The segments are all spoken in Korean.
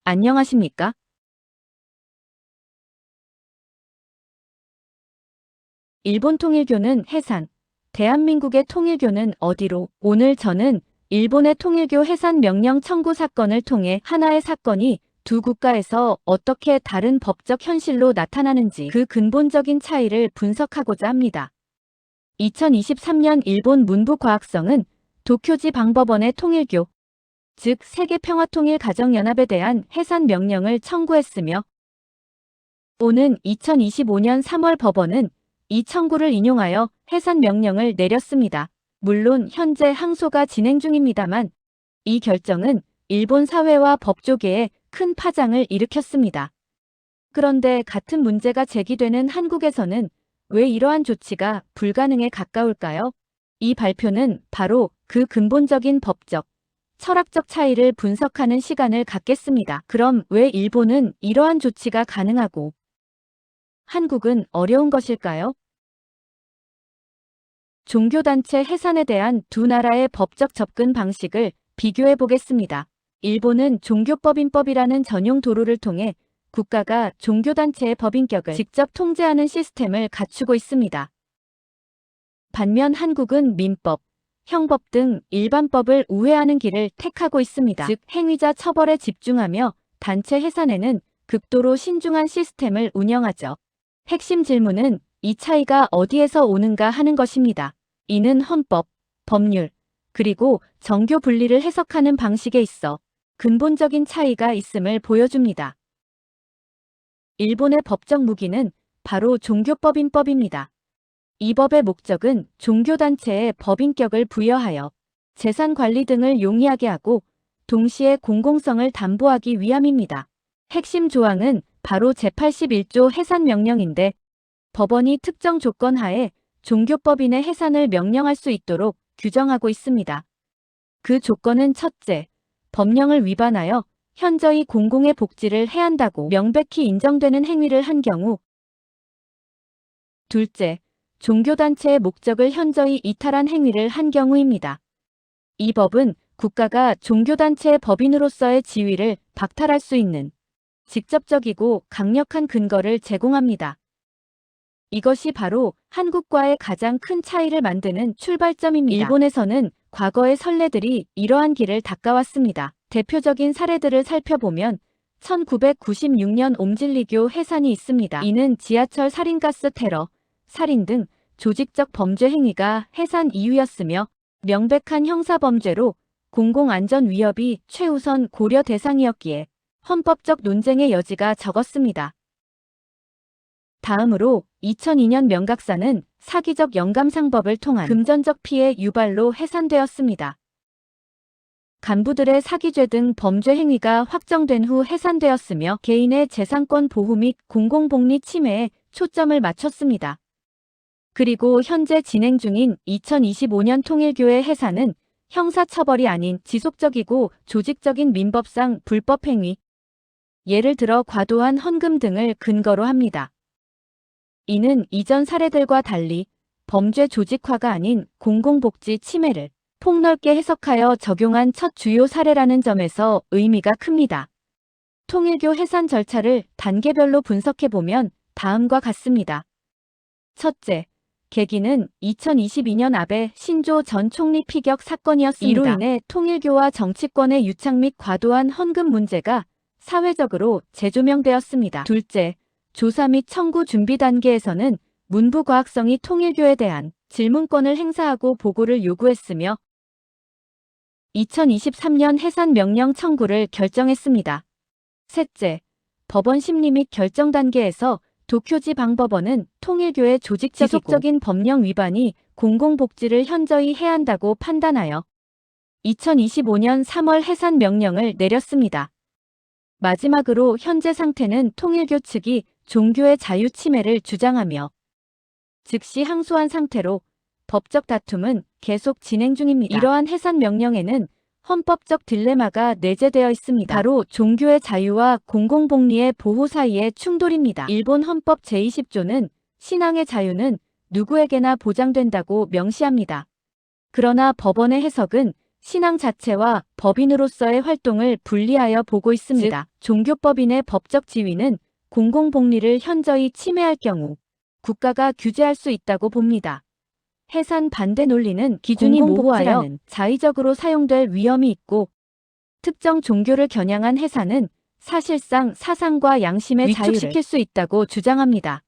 안녕하십니까? 일본 통일교는 해산, 대한민국의 통일교는 어디로? 오늘 저는 일본의 통일교 해산 명령 청구 사건을 통해 하나의 사건이 두 국가에서 어떻게 다른 법적 현실로 나타나는지 그 근본적인 차이를 분석하고자 합니다. 2023년 일본 문부과학성은 도쿄지 방법원의 통일교, 즉 세계평화통일가정연합에 대한 해산 명령을 청구했으며 오는 2025년 3월 법원은 이 청구를 인용하여 해산 명령을 내렸습니다. 물론 현재 항소가 진행 중입니다만 이 결정은 일본 사회와 법조계에 큰 파장을 일으켰습니다. 그런데 같은 문제가 제기되는 한국에서는 왜 이러한 조치가 불가능에 가까울까요? 이 발표는 바로 그 근본적인 법적, 철학적 차이를 분석하는 시간을 갖겠습니다. 그럼 왜 일본은 이러한 조치가 가능하고 한국은 어려운 것일까요? 종교단체 해산에 대한 두 나라의 법적 접근 방식을 비교해 보겠습니다. 일본은 종교법인법이라는 전용 도루를 통해 국가가 종교단체의 법인격을 직접 통제하는 시스템을 갖추고 있습니다. 반면 한국은 민법, 형법 등 일반법을 우회하는 길을 택하고 있습니다. 즉 행위자 처벌에 집중하며 단체 해산에는 극도로 신중한 시스템을 운영하죠. 핵심 질문은 이 차이가 어디에서 오는가 하는 것입니다. 이는 헌법, 법률, 그리고 정교 분리를 해석하는 방식에 있어 근본적인 차이가 있음을 보여줍니다. 일본의 법적 무기는 바로 종교법인법입니다. 이 법의 목적은 종교단체에 법인격을 부여하여 재산 관리 등을 용이하게 하고 동시에 공공성을 담보하기 위함입니다. 핵심 조항은 바로 제81조 해산명령인데 법원이 특정 조건 하에 종교법인의 해산을 명령할 수 있도록 규정하고 있습니다. 그 조건은 첫째, 법령을 위반하여 현저히 공공의 복지를 해한다고 명백히 인정되는 행위를 한 경우 둘째, 종교단체의 목적을 현저히 이탈한 행위를 한 경우입니다. 이 법은 국가가 종교단체의 법인으로서의 지위를 박탈할 수 있는 직접적이고 강력한 근거를 제공합니다. 이것이 바로 한국과의 가장 큰 차이를 만드는 출발점입니다. 일본에서는 과거의 선례들이 이러한 길을 닦아왔습니다. 대표적인 사례들을 살펴보면 1996년 옴질리교 해산이 있습니다. 이는 지하철 살인가스 테러, 살인 등 조직적 범죄 행위가 해산 이유였으며 명백한 형사범죄로 공공안전 위협이 최우선 고려 대상이었기에 헌법적 논쟁의 여지가 적었습니다. 다음으로 2002년 명각사는 사기적 영감상법을 통한 금전적 피해 유발로 해산되었습니다. 간부들의 사기죄 등 범죄 행위가 확정된 후 해산되었으며 개인의 재산권 보호 및 공공복리 침해에 초점을 맞췄습니다. 그리고 현재 진행 중인 2025년 통일교의 해산은 형사처벌이 아닌 지속적이고 조직적인 민법상 불법 행위, 예를 들어 과도한 헌금 등을 근거로 합니다. 이는 이전 사례들과 달리 범죄 조직화가 아닌 공공복지 침해를 폭넓게 해석하여 적용한 첫 주요 사례라는 점에서 의미가 큽니다. 통일교 해산 절차를 단계별로 분석해보면 다음과 같습니다. 첫째, 계기는 2022년 아베 신조 전 총리 피격 사건이었습니다. 이로 인해 통일교와 정치권의 유착 및 과도한 헌금 문제가 사회적으로 재조명되었습니다. 둘째, 조사 및 청구 준비 단계에서는 문부과학성이 통일교에 대한 질문권을 행사하고 보고를 요구했으며 2023년 해산 명령 청구를 결정했습니다. 셋째, 법원 심리 및 결정 단계에서 도쿄지 방법원은 통일교의 지속적인 법령 위반이 공공복지를 현저히 해한다고 판단하여 2025년 3월 해산 명령을 내렸습니다. 마지막으로 현재 상태는 통일교 측이 종교의 자유 침해를 주장하며 즉시 항소한 상태로 법적 다툼은 계속 진행 중입니다. 이러한 해산 명령에는 헌법적 딜레마가 내재되어 있습니다. 바로 종교의 자유와 공공복리의 보호 사이의 충돌입니다. 일본 헌법 제20조는 신앙의 자유는 누구에게나 보장된다고 명시합니다. 그러나 법원의 해석은 신앙 자체와 법인으로서의 활동을 분리하여 보고 있습니다. 즉, 종교법인의 법적 지위는 공공복리를 현저히 침해할 경우 국가가 규제할 수 있다고 봅니다. 해산 반대 논리는 기준이 모호하여 자의적으로 사용될 위험이 있고, 특정 종교를 겨냥한 해산은 사실상 사상과 양심의 자유를 위축시킬 수 있다고 주장합니다.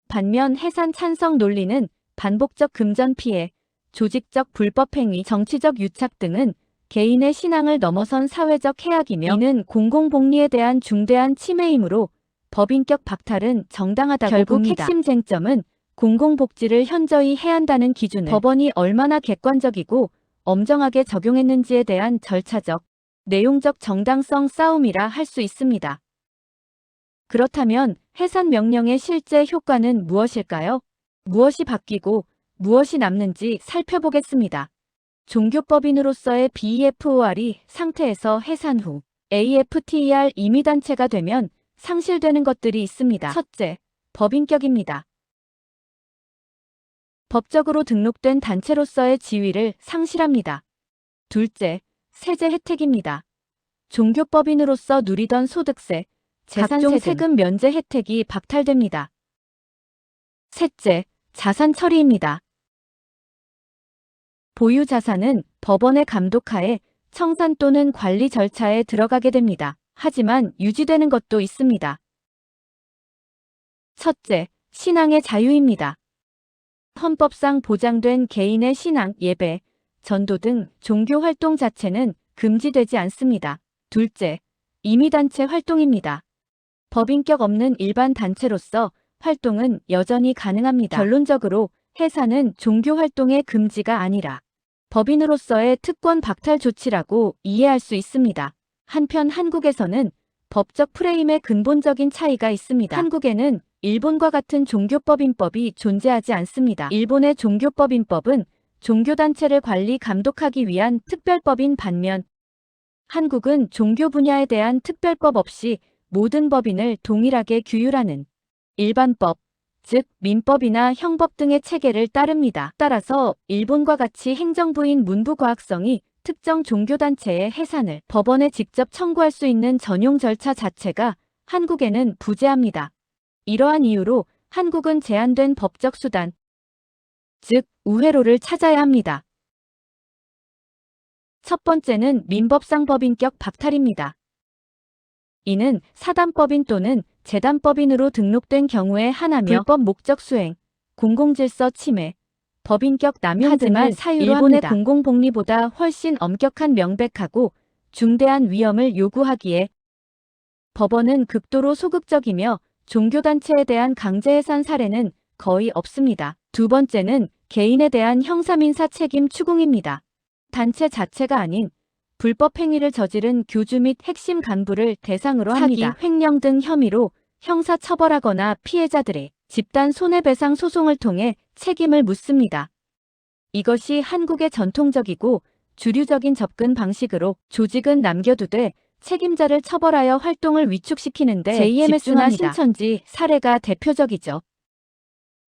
반면 해산 찬성 논리는 반복적 금전 피해, 조직적 불법 행위, 정치적 유착 등은 개인의 신앙을 넘어선 사회적 해악이며 이는 공공복리에 대한 중대한 침해이므로 법인격 박탈은 정당하다고 결국 봅니다. 핵심 쟁점은 공공복지를 현저히 해한다는 기준을 법원이 얼마나 객관적이고 엄정하게 적용했는지에 대한 절차적, 내용적 정당성 싸움이라 할 수 있습니다. 그렇다면 해산 명령의 실제 효과는 무엇일까요? 무엇이 바뀌고 무엇이 남는지 살펴보겠습니다. 종교법인으로서의 BEFOR이 상태에서 해산 후 AFTER 임의단체가 되면 상실되는 것들이 있습니다. 첫째, 법인격입니다. 법적으로 등록된 단체로서의 지위를 상실합니다. 둘째, 세제 혜택입니다. 종교법인으로서 누리던 소득세, 재산세 세금 면제 혜택이 박탈됩니다. 셋째, 자산 처리입니다. 보유 자산은 법원의 감독하에 청산 또는 관리 절차에 들어가게 됩니다. 하지만 유지되는 것도 있습니다. 첫째, 신앙의 자유입니다. 헌법상 보장된 개인의 신앙, 예배, 전도 등 종교 활동 자체는 금지되지 않습니다. 둘째, 임의단체 활동입니다. 법인격 없는 일반 단체로서 활동은 여전히 가능합니다. 결론적으로 해산은 종교 활동의 금지가 아니라 법인으로서의 특권 박탈 조치라고 이해할 수 있습니다. 한편 한국에서는 법적 프레임의 근본적인 차이가 있습니다. 한국에는 일본과 같은 종교법인법이 존재하지 않습니다. 일본의 종교법인법은 종교단체를 관리 감독하기 위한 특별법인 반면 한국은 종교 분야에 대한 특별법 없이 모든 법인을 동일하게 규율하는 일반법, 즉 민법이나 형법 등의 체계를 따릅니다. 따라서 일본과 같이 행정부인 문부과학성이 특정 종교단체의 해산을 법원에 직접 청구할 수 있는 전용 절차 자체가 한국에는 부재합니다. 이러한 이유로 한국은 제한된 법적 수단, 즉 우회로를 찾아야 합니다. 첫 번째는 민법상 법인격 박탈입니다. 이는 사단법인 또는 재단법인으로 등록된 경우에 한하며 불법 목적 수행, 공공질서 침해, 법인격 남용 등을 사유로 일본의 합니다. 공공복리보다 훨씬 엄격한 명백하고 중대한 위험을 요구하기에 법원은 극도로 소극적이며 종교단체에 대한 강제해산 사례는 거의 없습니다. 두 번째는 개인에 대한 형사민사 책임 추궁입니다. 단체 자체가 아닌 불법 행위를 저지른 교주 및 핵심 간부를 대상으로 합니다. 사기, 횡령 등 혐의로 형사 처벌하거나 피해자들의 집단 손해배상 소송을 통해 책임을 묻습니다. 이것이 한국의 전통적이고 주류적인 접근 방식으로 조직은 남겨두되 책임자를 처벌하여 활동을 위축시키는데 JMS나 신천지 사례가 대표적이죠.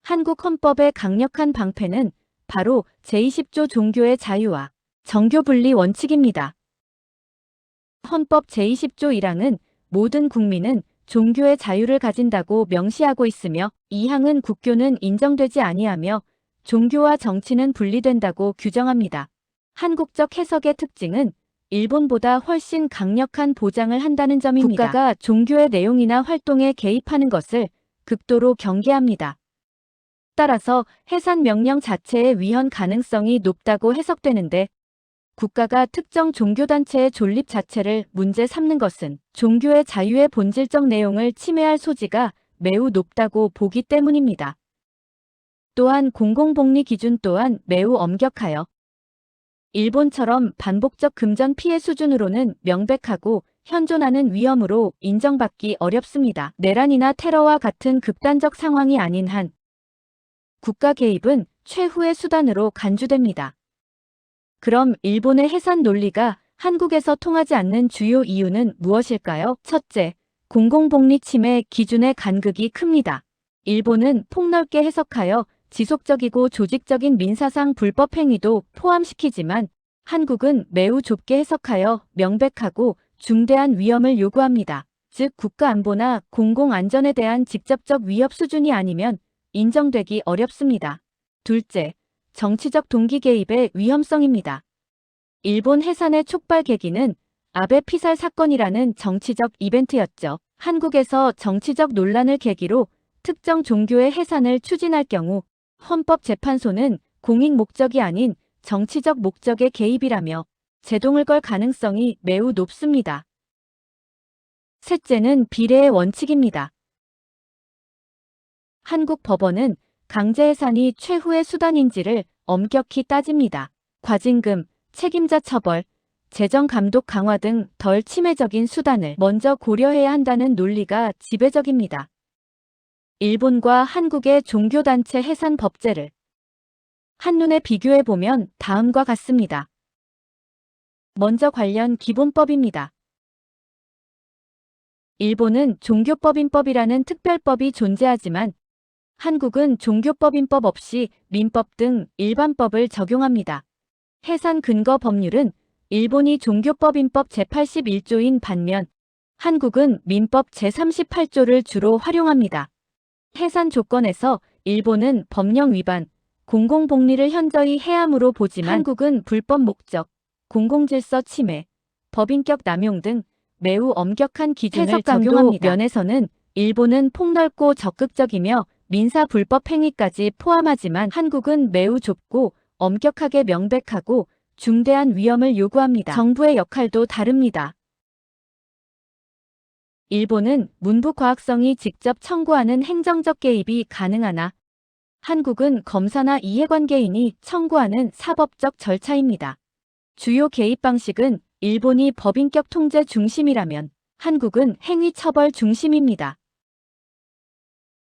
한국 헌법의 강력한 방패는 바로 제20조 종교의 자유와 정교분리 원칙입니다. 헌법 제20조 1항은 모든 국민은 종교의 자유를 가진다고 명시하고 있으며 2항은 국교는 인정되지 아니하며 종교와 정치는 분리된다고 규정합니다. 한국적 해석의 특징은 일본보다 훨씬 강력한 보장을 한다는 점입니다. 국가가 종교의 내용이나 활동에 개입하는 것을 극도로 경계합니다. 따라서 해산 명령 자체의 위헌 가능성이 높다고 해석되는데 국가가 특정 종교단체의 존립 자체를 문제 삼는 것은 종교의 자유의 본질적 내용을 침해할 소지가 매우 높다고 보기 때문입니다. 또한 공공복리 기준 또한 매우 엄격하여 일본처럼 반복적 금전 피해 수준으로는 명백하고 현존하는 위험으로 인정받기 어렵습니다. 내란이나 테러와 같은 극단적 상황이 아닌 한 국가 개입은 최후의 수단으로 간주됩니다. 그럼 일본의 해산 논리가 한국에서 통하지 않는 주요 이유는 무엇일까요? 첫째, 공공복리 침해 기준의 간극이 큽니다. 일본은 폭넓게 해석하여 지속적이고 조직적인 민사상 불법 행위도 포함시키지만 한국은 매우 좁게 해석하여 명백하고 중대한 위험을 요구합니다. 즉 국가 안보나 공공 안전에 대한 직접적 위협 수준이 아니면 인정되기 어렵습니다. 둘째, 정치적 동기 개입의 위험성입니다. 일본 해산의 촉발 계기는 아베 피살 사건이라는 정치적 이벤트였죠. 한국에서 정치적 논란을 계기로 특정 종교의 해산을 추진할 경우 헌법재판소는 공익 목적이 아닌 정치적 목적의 개입이라며 제동을 걸 가능성이 매우 높습니다. 셋째는 비례의 원칙입니다. 한국 법원은 강제해산이 최후의 수단인지를 엄격히 따집니다. 과징금, 책임자 처벌, 재정 감독 강화 등 덜 침해적인 수단을 먼저 고려해야 한다는 논리가 지배적입니다. 일본과 한국의 종교단체 해산 법제를 한눈에 비교해보면 다음과 같습니다. 먼저 관련 기본법입니다. 일본은 종교법인법이라는 특별법이 존재하지만 한국은 종교법인법 없이 민법 등 일반법을 적용합니다. 해산 근거 법률은 일본이 종교법인법 제81조인 반면 한국은 민법 제38조를 주로 활용합니다. 해산 조건에서 일본은 법령 위반, 공공복리를 현저히 해함으로 보지만 한국은 불법 목적, 공공질서 침해, 법인격 남용 등 매우 엄격한 기준을 적용합니다. 면에서는 일본은 폭넓고 적극적이며 민사 불법 행위까지 포함하지만 한국은 매우 좁고 엄격하게 명백하고 중대한 위험을 요구합니다. 정부의 역할도 다릅니다. 일본은 문부 과학성이 직접 청구하는 행정적 개입이 가능하나 한국은 검사나 이해관계인이 청구하는 사법적 절차입니다. 주요 개입 방식은 일본이 법인격 통제 중심이라면 한국은 행위 처벌 중심입니다.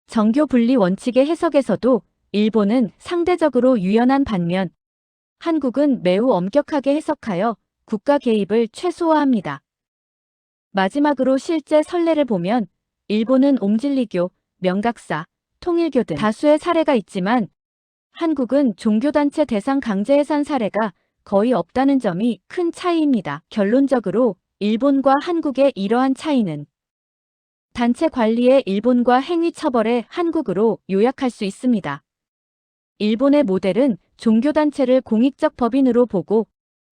정교 분리 원칙의 해석에서도 일본은 상대적으로 유연한 반면 한국은 매우 엄격하게 해석하여 국가 개입을 최소화합니다. 마지막으로 실제 선례를 보면 일본은 옴질리교, 명각사, 통일교 등 다수의 사례가 있지만 한국은 종교단체 대상 강제해산 사례가 거의 없다는 점이 큰 차이입니다. 결론적으로 일본과 한국의 이러한 차이는 단체 관리의 일본과 행위 처벌의 한국으로 요약할 수 있습니다. 일본의 모델은 종교단체를 공익적 법인으로 보고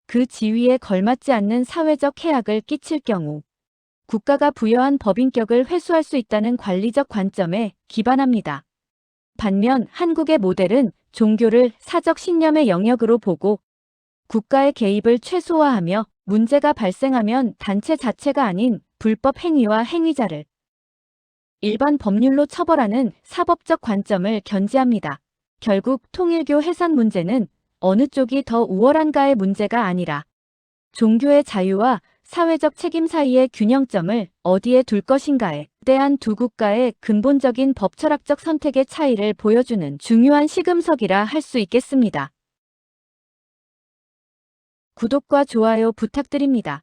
그 지위에 걸맞지 않는 사회적 해악을 끼칠 경우 국가가 부여한 법인격을 회수할 수 있다는 관리적 관점에 기반합니다. 반면 한국의 모델은 종교를 사적 신념의 영역으로 보고 국가의 개입을 최소화하며 문제가 발생하면 단체 자체가 아닌 불법 행위와 행위자를 일반 법률로 처벌하는 사법적 관점을 견지합니다. 결국 통일교 해산 문제는 어느 쪽이 더 우월한가의 문제가 아니라 종교의 자유와 사회적 책임 사이의 균형점을 어디에 둘 것인가에 대한 두 국가의 근본적인 법철학적 선택의 차이를 보여주는 중요한 시금석이라 할 수 있겠습니다. 구독과 좋아요 부탁드립니다.